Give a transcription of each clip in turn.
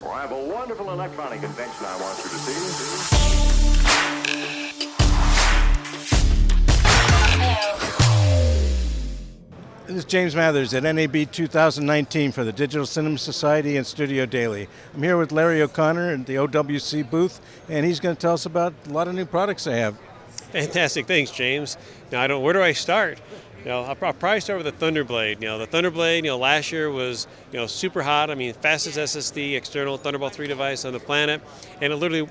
Well, I have a wonderful electronic invention I want you to see. This is James Mathers at NAB 2019 for the Digital Cinema Society and Studio Daily. I'm here with Larry O'Connor at the OWC booth, and he's going to tell us about a lot of new products they have. Fantastic, thanks, James. Now, where do I start? I'll probably start with the Thunderblade. The Thunderblade, last year was, super hot. I mean, fastest SSD external Thunderbolt 3 device on the planet, and it literally,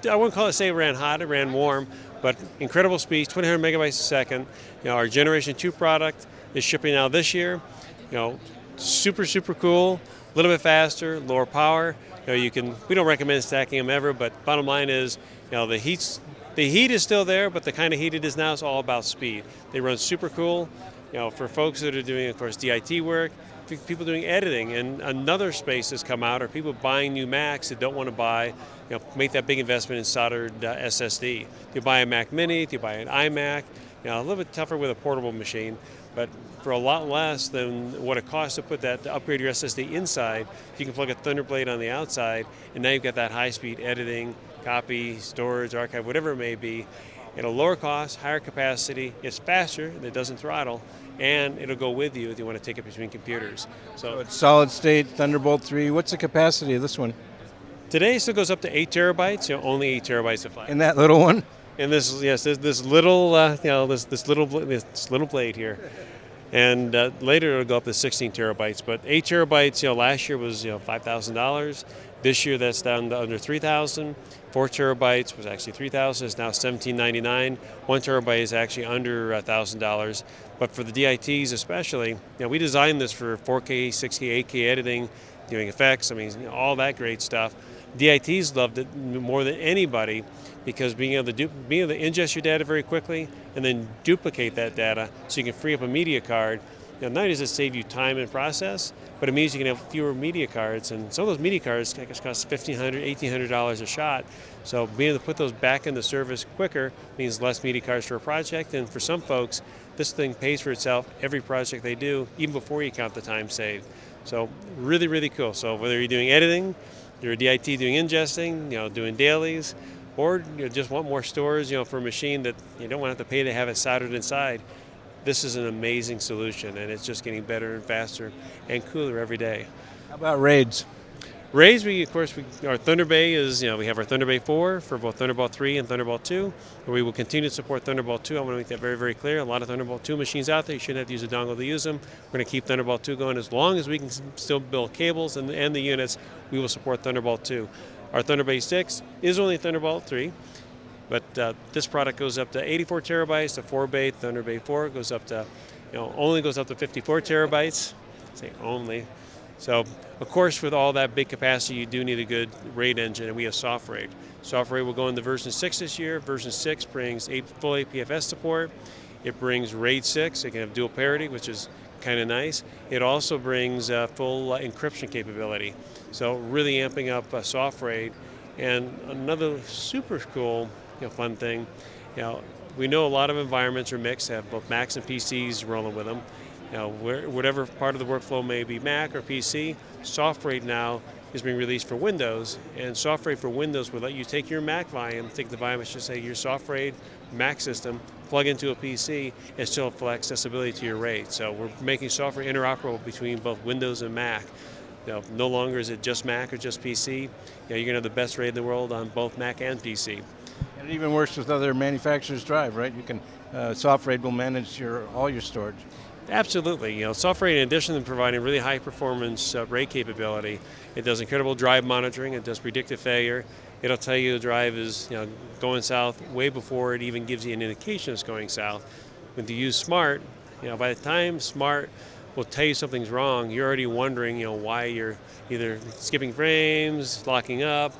I wouldn't call it say it ran hot, it ran warm, but incredible speeds, 200 megabytes a second. Our Generation 2 product is shipping now this year. Super cool, a little bit faster, lower power. We don't recommend stacking them ever, but bottom line is, the heat is still there, but the kind of heat it is now is all about speed. They run super cool. For folks that are doing, of course, DIT work, people doing editing, and another space has come out, or people buying new Macs that don't want to buy, make that big investment in soldered SSD. If you buy a Mac Mini, if you buy an iMac, a little bit tougher with a portable machine, but for a lot less than what it costs to upgrade your SSD inside, you can plug a Thunderblade on the outside, and now you've got that high-speed editing, copy, storage, archive, whatever it may be, at a lower cost, higher capacity. It's faster, it doesn't throttle, and it'll go with you if you want to take it between computers. So it's solid state, Thunderbolt 3. What's the capacity of this one? Today it still goes up to 8 terabytes, only 8 terabytes of flash. In that little one? And this little, this little blade here. And later it'll go up to 16 terabytes, but 8 terabytes, last year was $5,000. This year that's down to under $3,000. 4 terabytes was actually $3,000. It's now $1,799. 1 terabyte is actually under $1,000. But for the DITs especially, we designed this for 4K, 6K, 8K editing, doing effects. I mean, all that great stuff. DITs loved it more than anybody because being able to ingest your data very quickly and then duplicate that data so you can free up a media card. Not only does it save you time and process, but it means you can have fewer media cards, and some of those media cards cost $1,500, $1,800 a shot. So being able to put those back into service quicker means less media cards for a project, and for some folks, this thing pays for itself every project they do, even before you count the time saved. So really cool. So whether you're doing editing, you're a DIT doing ingesting, doing dailies, or you just want more storage, for a machine that you don't want to have to pay to have it soldered inside, this is an amazing solution, and it's just getting better and faster and cooler every day. How about RAIDs? RAIDs, our Thunderbay is, we have our Thunderbay 4 for both Thunderbolt 3 and Thunderbolt 2, where we will continue to support Thunderbolt 2. I want to make that very clear. A lot of Thunderbolt 2 machines out there, you shouldn't have to use a dongle to use them. We're going to keep Thunderbolt 2 going as long as we can still build cables and the units. We will support Thunderbolt 2. Our Thunderbay 6 is only Thunderbolt 3. But this product goes up to 84 terabytes. The 4-bay Thunderbay 4 goes up to, only goes up to 54 terabytes. Say only. So, of course, with all that big capacity, you do need a good RAID engine, and we have SoftRaid. SoftRaid will go into version 6 this year. Version 6 brings full APFS support. It brings RAID 6. It can have dual parity, which is kind of nice. It also brings full encryption capability. So really amping up SoftRaid. And another super cool fun thing, we know a lot of environments are mixed, have both Macs and PCs rolling with them. Whatever part of the workflow may be Mac or PC, SoftRaid now is being released for Windows, and SoftRaid for Windows will let you take your Mac volume, take the volume, I should say, your SoftRaid Mac system, plug into a PC, and still have full accessibility to your RAID. So we're making SoftRaid interoperable between both Windows and Mac. No longer is it just Mac or just PC. You're going to have the best RAID in the world on both Mac and PC. And it even works with other manufacturers' drive, right? You can SoftRaid will manage all your storage. Absolutely. SoftRaid, in addition to providing really high performance RAID capability, it does incredible drive monitoring. It does predictive failure. It'll tell you the drive is going south way before it even gives you an indication it's going south. When you use Smart, by the time Smart will tell you something's wrong, you're already wondering why you're either skipping frames, locking up,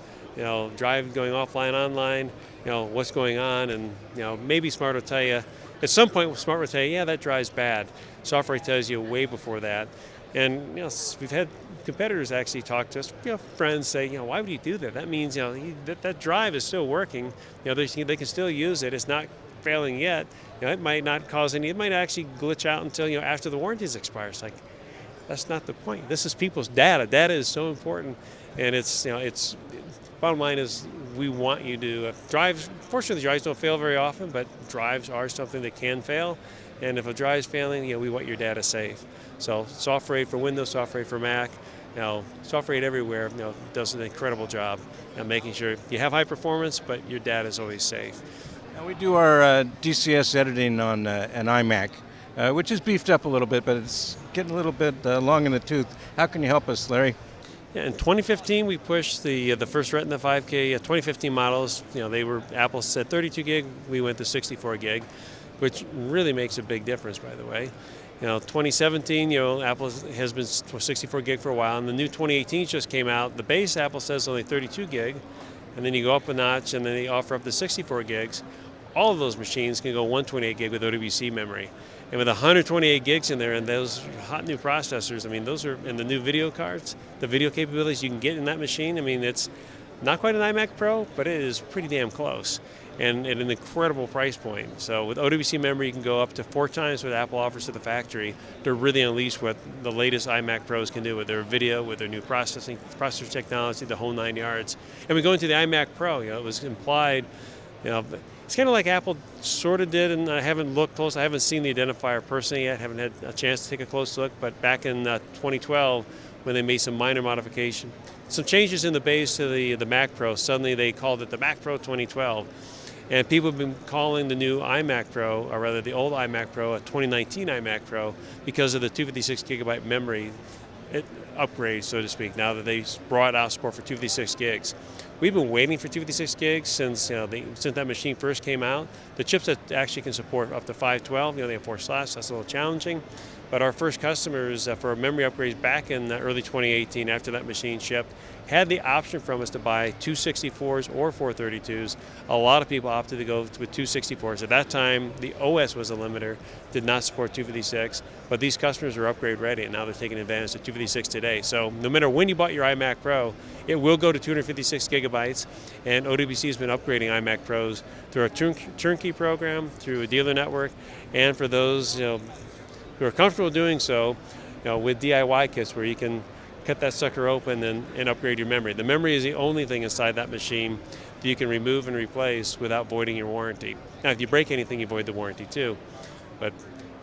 drive going offline, online, what's going on, and maybe Smart will tell you, at some point Smart will tell you, yeah, that drive's bad. SoftRaid tells you way before that. And we've had competitors actually talk to us, friends say, why would you do that? That means that drive is still working. They can still use it. It's not failing yet. It might not cause any. It might actually glitch out until after the warranties expire. It's like, that's not the point. This is people's data. Data is so important, And bottom line is we want you to drives. Fortunately, the drives don't fail very often, but drives are something that can fail. And if a drive's failing, we want your data safe. So SoftRaid for Windows, SoftRaid for Mac, SoftRaid everywhere, does an incredible job making sure you have high performance, but your data is always safe. Now we do our DCS editing on an iMac, which is beefed up a little bit, but it's getting a little bit long in the tooth. How can you help us, Larry? Yeah, in 2015, we pushed the first Retina 5K 2015 models. Apple said 32 gig, we went to 64 gig, which really makes a big difference, by the way. 2017, Apple has been 64 gig for a while, and the new 2018 just came out. The base Apple says only 32 gig, and then you go up a notch, and then they offer up to 64 gigs. All of those machines can go 128 gig with OWC memory. And with 128 gigs in there and those hot new processors, those are in the new video cards, the video capabilities you can get in that machine. It's not quite an iMac Pro, but it is pretty damn close and at an incredible price point. So with OWC memory, you can go up to 4 times what Apple offers at the factory to really unleash what the latest iMac Pros can do with their video, with their new processor technology, the whole 9 yards. And we go into the iMac Pro, it was implied, it's kind of like Apple sort of did, and I haven't looked close. I haven't seen the identifier personally yet, haven't had a chance to take a close look, but back in 2012, when they made some minor modification, some changes in the base to the Mac Pro, suddenly they called it the Mac Pro 2012. And people have been calling the new iMac Pro, or rather the old iMac Pro, a 2019 iMac Pro because of the 256 gigabyte memory upgrade, so to speak, now that they brought out support for 256 gigs. We've been waiting for 256 gigs since that machine first came out. The chipset actually can support up to 512. They have 4 slots. That's a little challenging. But our first customers for memory upgrades back in early 2018, after that machine shipped, had the option from us to buy 264s or 432s. A lot of people opted to go with 264s. At that time, the OS was a limiter, did not support 256, but these customers were upgrade ready, and now they're taking advantage of 256 today. So no matter when you bought your iMac Pro, it will go to 256 gigabytes, and OWC has been upgrading iMac Pros through a turnkey program, through a dealer network, and for those who are comfortable doing so, with DIY kits where you can cut that sucker open and upgrade your memory. The memory is the only thing inside that machine that you can remove and replace without voiding your warranty. Now, if you break anything, you void the warranty too. But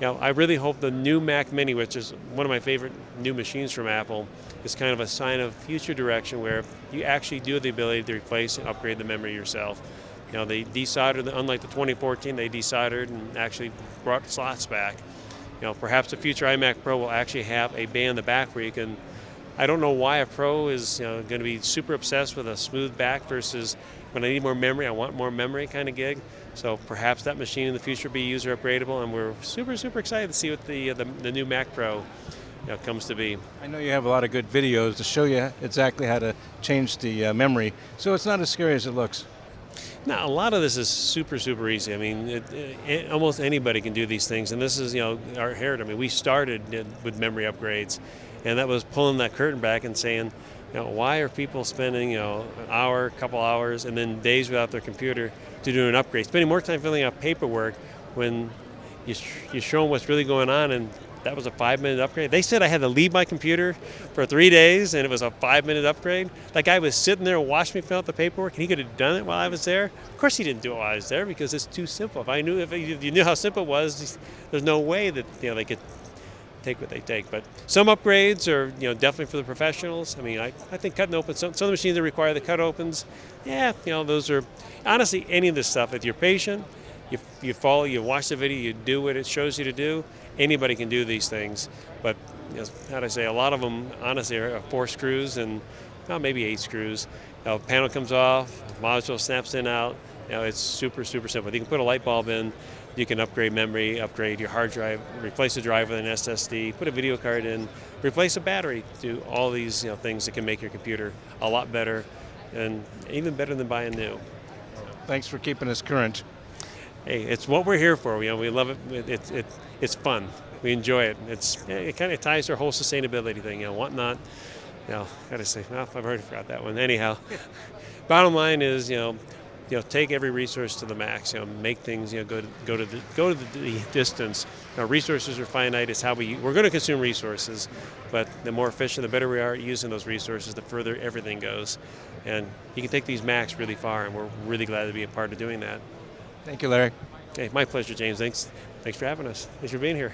I really hope the new Mac Mini, which is one of my favorite new machines from Apple, is kind of a sign of future direction where you actually do have the ability to replace and upgrade the memory yourself. They desoldered, unlike the 2014, they desoldered and actually brought slots back. Perhaps the future iMac Pro will actually have a bay in the back where you can. I don't know why a Pro is going to be super obsessed with a smooth back versus when I need more memory, I want more memory kind of gig. So perhaps that machine in the future will be user upgradable, and we're super, super excited to see what the new Mac Pro comes to be. I know you have a lot of good videos to show you exactly how to change the memory, so it's not as scary as it looks. Now, a lot of this is super, super easy. Almost anybody can do these things, and this is, our heritage. We started with memory upgrades, and that was pulling that curtain back and saying, why are people spending, an hour, couple hours, and then days without their computer to do an upgrade? Spending more time filling out paperwork when you show them what's really going on, and that was a 5-minute upgrade. They said I had to leave my computer for 3 days, and it was a 5-minute upgrade. That guy was sitting there and watched me fill out the paperwork, and he could have done it while I was there. Of course he didn't do it while I was there because it's too simple. If you knew how simple it was, there's no way that they could take what they take. But some upgrades are definitely for the professionals. I think cutting open some of the machines that require the cut opens, those are honestly any of this stuff. If you're patient, you follow, you watch the video, you do what it shows you to do. Anybody can do these things, but a lot of them honestly are 4 screws and maybe 8 screws. Panel comes off, module snaps in out. It's super, super simple. You can put a light bulb in, you can upgrade memory, upgrade your hard drive, replace a drive with an SSD, put a video card in, replace a battery, do all these things that can make your computer a lot better, and even better than buying new. Thanks for keeping us current. Hey, it's what we're here for. We love it. It's fun. We enjoy it. It kind of ties to our whole sustainability thing. Whatnot. Gotta say, I've already forgot that one. Anyhow, bottom line is, take every resource to the max. Make things go to the distance. Resources are finite. It's how we're going to consume resources, but the more efficient, the better we are at using those resources, the further everything goes. And you can take these Macs really far, and we're really glad to be a part of doing that. Thank you, Larry. Hey, my pleasure, James. Thanks for having us. Thanks for being here.